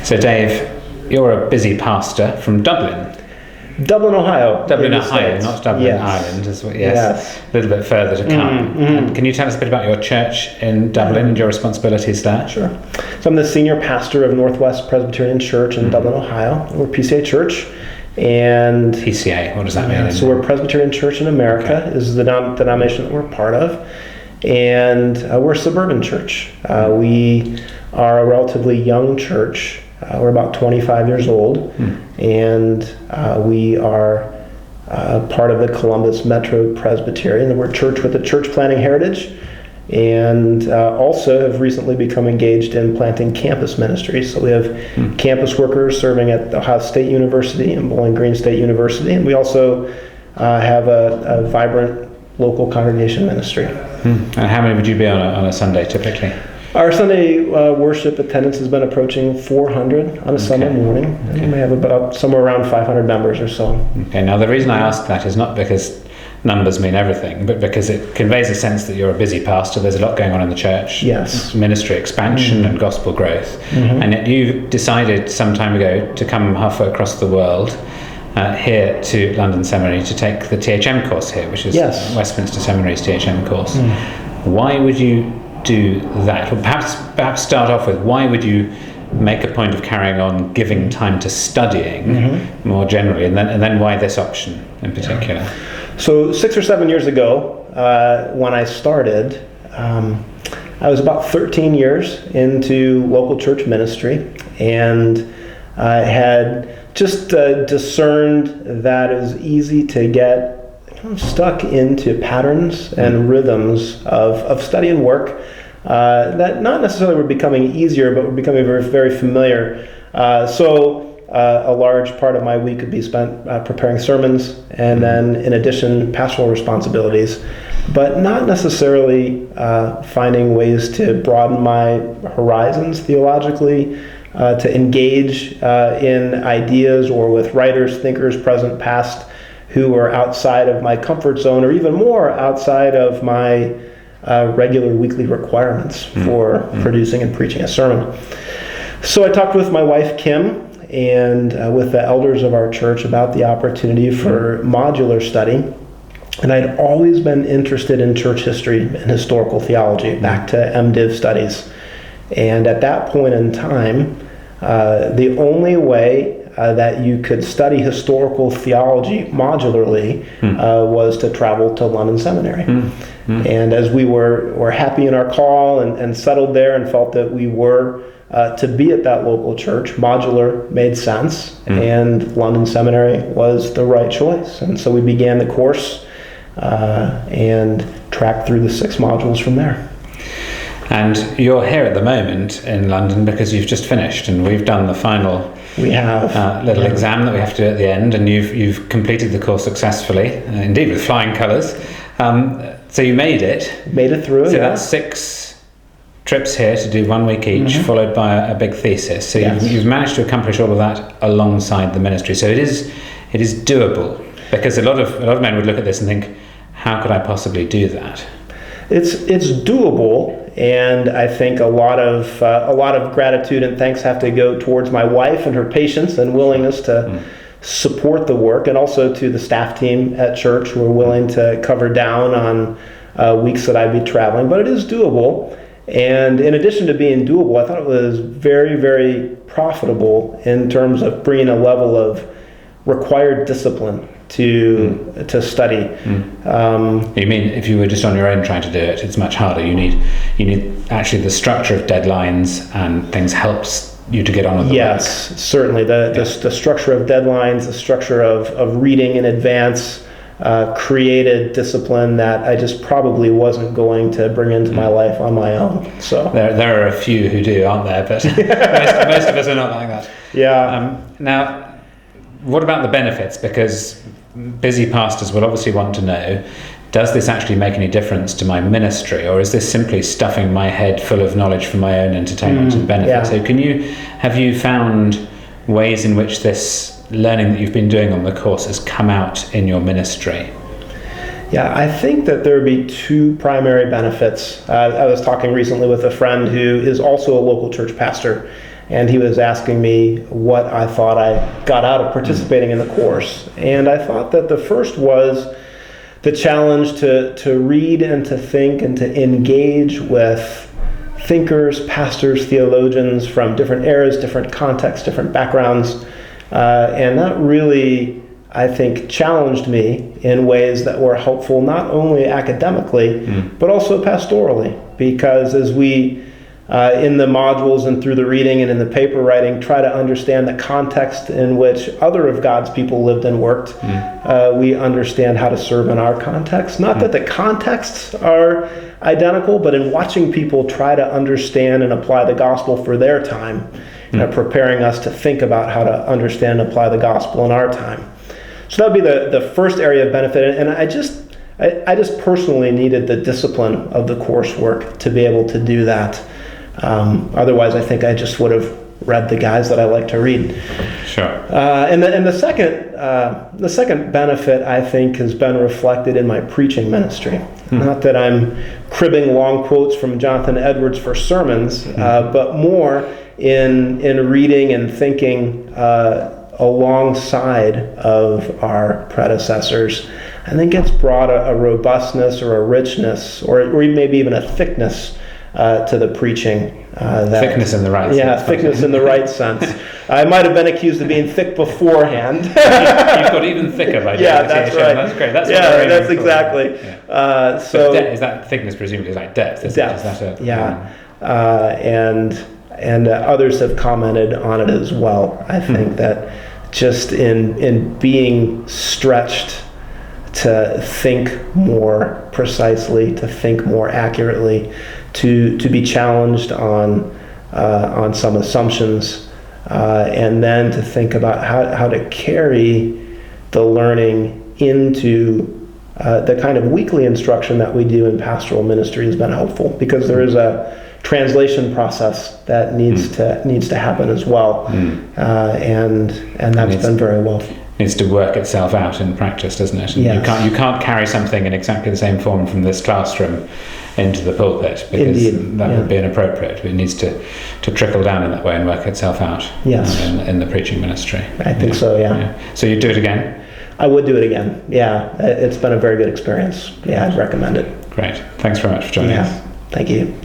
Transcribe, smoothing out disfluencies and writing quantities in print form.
So Dave, you're a busy pastor from Dublin. Dublin, Ohio. Dublin, Ohio, not Dublin, Ireland. Yes. A little bit further to come. And can you tell us a bit about your church in Dublin and your responsibilities there? Sure. So I'm the senior pastor of Northwest Presbyterian Church in Dublin, Ohio. We're a PCA church. And PCA, what does that mean? So we're Presbyterian Church in America, is the denomination that we're part of. And we're a suburban church. We are a relatively young church. We're about 25 years old, and we are part of the Columbus Metro Presbyterian. We're a church with a church planting heritage, and also have recently become engaged in planting campus ministries. So we have campus workers serving at Ohio State University and Bowling Green State University, and we also have a vibrant local congregation ministry. And how many would you be on a Sunday typically? Our Sunday worship attendance has been approaching 400 on a Sunday morning. And we have about somewhere around 500 members or so. Okay, now the reason I ask that is not because numbers mean everything, but because it conveys a sense that you're a busy pastor. There's a lot going on in the church. Yes. Ministry expansion and gospel growth. And yet you decided some time ago to come halfway across the world here to London Seminary to take the ThM course here, which is Westminster Seminary's ThM course. Why would you do that? Or perhaps start off with, why would you make a point of carrying on giving time to studying more generally, and then why this option in particular? So 6 or 7 years ago, when I started, I was about 13 years into local church ministry, and I had just discerned that it was easy to get stuck into patterns and rhythms of study and work that not necessarily were becoming easier, but were becoming very, very familiar. So a large part of my week would be spent preparing sermons, and then in addition, pastoral responsibilities, but not necessarily finding ways to broaden my horizons theologically, to engage in ideas or with writers, thinkers, present, past, who are outside of my comfort zone, or even more outside of my regular weekly requirements for producing and preaching a sermon. So I talked with my wife, Kim, and with the elders of our church about the opportunity for modular study. And I'd always been interested in church history and historical theology, back to MDiv studies. And at that point in time, the only way that you could study historical theology modularly was to travel to London Seminary. And as we were happy in our call and settled there and felt that we were to be at that local church, modular made sense, and London Seminary was the right choice. And so we began the course and tracked through the 6 modules from there. And you're here at the moment in London because you've just finished, and we've done the final little exam that we have to do at the end, and you've completed the course successfully, indeed with flying colours. So you made it. Made it through. So that's 6 trips here to do 1 week each, followed by a big thesis. So you've managed to accomplish all of that alongside the ministry. So it is doable, because a lot of men would look at this and think, how could I possibly do that? It's doable, and I think a lot of gratitude and thanks have to go towards my wife and her patience and willingness to support the work, and also to the staff team at church who are willing to cover down on weeks that I'd be traveling. But it is doable, and in addition to being doable, I thought it was very, very profitable in terms of bringing a level of required discipline to study. You mean if you were just on your own trying to do it, it's much harder. You need actually the structure of deadlines and things helps you to get on with the work. Yes, certainly. The structure of deadlines, the structure of reading in advance created discipline that I just probably wasn't going to bring into my life on my own. So there are a few who do, aren't there? But most of us are not like that. Yeah. Now, what about the benefits? Because busy pastors will obviously want to know, does this actually make any difference to my ministry, or is this simply stuffing my head full of knowledge for my own entertainment and benefit? Yeah. So have you found ways in which this learning that you've been doing on the course has come out in your ministry? Yeah, I think that there would be 2 primary benefits. I was talking recently with a friend who is also a local church pastor, and he was asking me what I thought I got out of participating in the course. And I thought that the first was the challenge to read and to think and to engage with thinkers, pastors, theologians from different eras, different contexts, different backgrounds. And that really, I think, challenged me in ways that were helpful not only academically, but also pastorally. Because as we, in the modules and through the reading and in the paper writing, try to understand the context in which other of God's people lived and worked, we understand how to serve in our context. Not that the contexts are identical, but in watching people try to understand and apply the gospel for their time, preparing us to think about how to understand and apply the gospel in our time. So that would be the first area of benefit. And I just personally needed the discipline of the coursework to be able to do that. Otherwise, I think I just would have read the guys that I like to read. Sure. And the second benefit, I think, has been reflected in my preaching ministry. Not that I'm cribbing long quotes from Jonathan Edwards for sermons, but more in reading and thinking alongside of our predecessors. I think it's brought a robustness or a richness or maybe even a thickness to the preaching. Thickness in the right sense. Yeah, thickness in the right sense. I might have been accused of being thick beforehand. You've got even thicker by doing Yeah, that's right. That's great. That's that's exactly. Yeah. So is that thickness presumably like depth? Is that and others have commented on it as well. I think that just in being stretched to think more precisely, to think more accurately, to be challenged on some assumptions, and then to think about how to carry the learning into the kind of weekly instruction that we do in pastoral ministry has been helpful, because there is a translation process that needs to happen as well, and that's been very well. Needs to work itself out in practice, doesn't it? And yes. you can't carry something in exactly the same form from this classroom into the pulpit, because that would be inappropriate. It needs to trickle down in that way and work itself out. Yes. In the preaching ministry. I think so. Yeah. So you'd do it again? I would do it again. Yeah, it's been a very good experience. Yeah, I'd recommend it. Great. Thanks very much for joining us. Thank you.